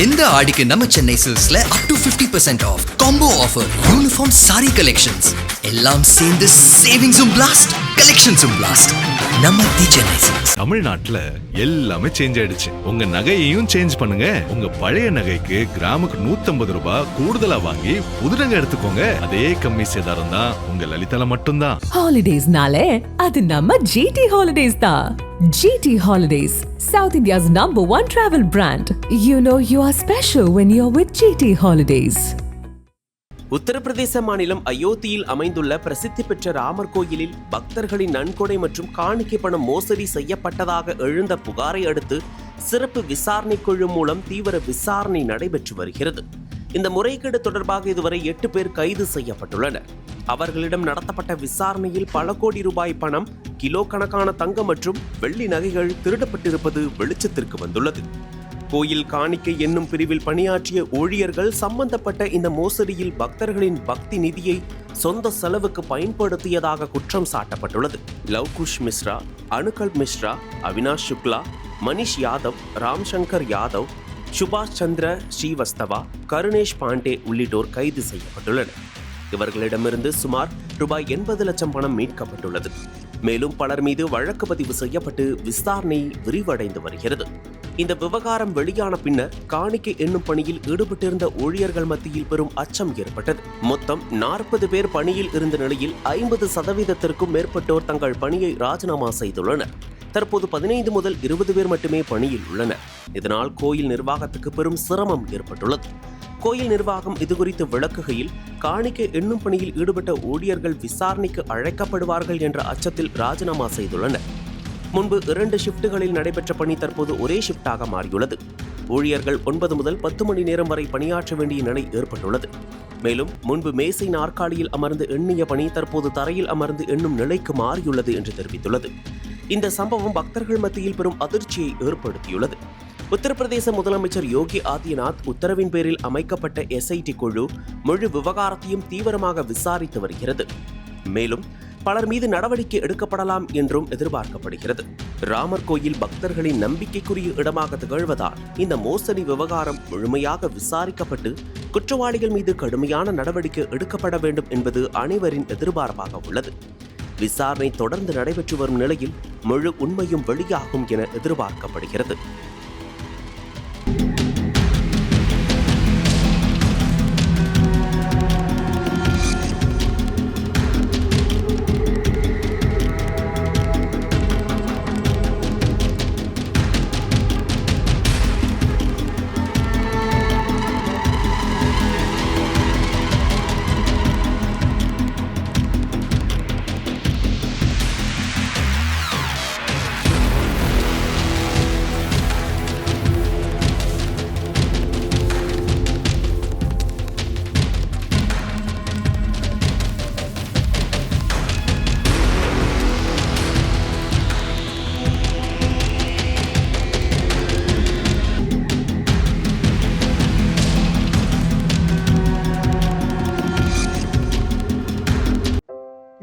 இந்த ஆடிக்கு நம்ம சென்னை சில்க்ஸ்ல up to 50% off combo offer, uniform sari collections எல்லாம் சேர்ந்து சேவிங்ஸும் பிளாஸ்ட், கலெக்ஷன்ஸும் பிளாஸ்ட். நம்ம தி சென்னை சில்க்ஸ். தமிழ்நாட்டுல எல்லாமே சேஞ்ச் ஆயிடுச்சு. உங்க நகையையும் சேஞ்ச் பண்ணுங்க. உங்க பழைய நகைக்கு கிராமுக்கு 150 ரூபாய் கூடுதலா வாங்கி புது நகை எடுத்துக்கோங்க. அதே கம்மி சேதாரம் தான் உங்க லலிதால மட்டும்தான். ஹாலிடேஸ்னாலே அது நம்ம ஜிடி ஹாலிடேஸ் தான். GT Holidays, South India's #1 travel brand. You know you are special when you're with GT Holidays. Uttar Pradesh மாநிலம் அயோத்தியில் அமைந்துள்ள பிரசித்தி பெற்ற ராமர் கோயிலில் பக்தர்களின் நன்கொடை மற்றும் காணிக்கை பணம் மோசடி செய்யப்பட்டதாக எழுந்த புகாரை அடுத்து சிறப்பு விசாரணை குழு மூலம் தீவிர விசாரணை நடைபெற்று வருகிறது. இந்த முறைகேடு தொடர்பாக இதுவரை 8 பேர் கைது செய்யப்பட்டுள்ளனர். அவர்களிடம் நடத்தப்பட்ட விசாரணையில் பல கோடி ரூபாய் பணம், கிலோ கணக்கான தங்கம் மற்றும் வெள்ளி நகைகள் திருடப்பட்டிருப்பது வெளிச்சத்திற்கு வந்துள்ளது. கோயில் காணிக்கை என்னும் பிரிவில் பணியாற்றிய ஊழியர்கள் சம்பந்தப்பட்ட இந்த மோசடியில் பக்தர்களின் பக்தி நிதியை சொந்த செலவுக்கு பயன்படுத்தியதாக குற்றம் சாட்டப்பட்டுள்ளது. லவ்குஷ் மிஸ்ரா, அனுகல் மிஸ்ரா, அவினாஷ் சுக்லா, மனிஷ் யாதவ், ராம்சங்கர் யாதவ், சுபாஷ் சந்திர ஸ்ரீவஸ்தவா, கருணேஷ் பாண்டே உள்ளிட்டோர் கைது செய்யப்பட்டுள்ளனர். இவர்களிடமிருந்து சுமார் ரூபாய் 80 லட்சம் பணம் மீட்கப்பட்டுள்ளது. மேலும் பலர் மீது வழக்கு பதிவு செய்யப்பட்டு விசாரணை விரிவடைந்து வருகிறது. இந்த விவகாரம் வெளியான பின்னர் காணிக்கை எண்ணும் பணியில் ஈடுபட்டிருந்த ஊழியர்கள் மத்தியில் பெரும் அச்சம் ஏற்பட்டது. மொத்தம் 40 பேர் பணியில் இருந்த நிலையில் 50%த்திற்கும் மேற்பட்டோர் தங்கள் பணியை ராஜினாமா செய்துள்ளனர். தற்போது 15 முதல் 20 பேர் மட்டுமே பணியில் உள்ளனர். இதனால் கோயில் நிர்வாகத்துக்கு பெரும் சிரமம் ஏற்பட்டுள்ளது. கோயில் நிர்வாகம் இதுகுறித்து விளக்குகையில், காணிக்கை எண்ணும் பணியில் ஈடுபட்ட ஊழியர்கள் விசாரணைக்கு அழைக்கப்படுவார்கள் என்ற அச்சத்தில் ராஜினாமா செய்துள்ளனர். முன்பு 2 ஷிப்டுகளில் நடைபெற்ற பணி தற்போது ஒரே ஷிப்டாக மாறியுள்ளது. ஊழியர்கள் 9 முதல் 10 மணி நேரம் வரை பணியாற்ற வேண்டிய நிலை ஏற்பட்டுள்ளது. மேலும் முன்பு மேசை நாற்காலியில் அமர்ந்து எண்ணிய பணி தற்போது தரையில் அமர்ந்து எண்ணும் நிலைக்கு மாறியுள்ளது என்று தெரிவித்துள்ளது. இந்த சம்பவம் பக்தர்கள் மத்தியில் பெரும் அதிர்ச்சியை ஏற்படுத்தியுள்ளது. உத்தரப்பிரதேச முதலமைச்சர் யோகி ஆதித்யநாத் உத்தரவின் பேரில் அமைக்கப்பட்ட SIT குழு முழு விவகாரத்தையும் தீவிரமாக விசாரித்து வருகிறது. மேலும் பலர் மீது நடவடிக்கை எடுக்கப்படலாம் என்றும் எதிர்பார்க்கப்படுகிறது. ராமர் கோயில் பக்தர்களின் நம்பிக்கைக்குரிய இடமாக திகழ்வதால் இந்த மோசடி விவகாரம் முழுமையாக விசாரிக்கப்பட்டு குற்றவாளிகள் மீது கடுமையான நடவடிக்கை எடுக்கப்பட வேண்டும் என்பது அனைவரின் எதிர்பார்ப்பாக உள்ளது. விசாரணை தொடர்ந்து நடைபெற்று வரும் நிலையில் முழு உண்மையும் வெளியாகும் என எதிர்பார்க்கப்படுகிறது.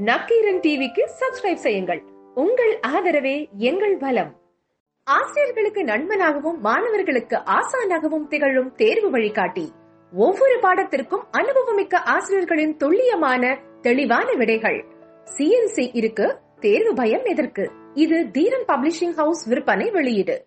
நக்கீரன் டிவிக்கு சப்ஸ்கிரைப் செய்யுங்கள். உங்கள் ஆதரவே எங்கள் பலம். ஆசிரியர்களுக்கு நண்பனாகவும் மாணவர்களுக்கு ஆசானாகவும் திகழும் தேர்வு வழிகாட்டி. ஒவ்வொரு பாடத்திற்கும் அனுபவமிக்க ஆசிரியர்களின் துல்லியமான தெளிவான விடைகள். CNC இருக்கு, தேர்வு பயம் எதற்கு? இது தீரன் பப்ளிஷிங் ஹவுஸ் விற்பனை வெளியீடு.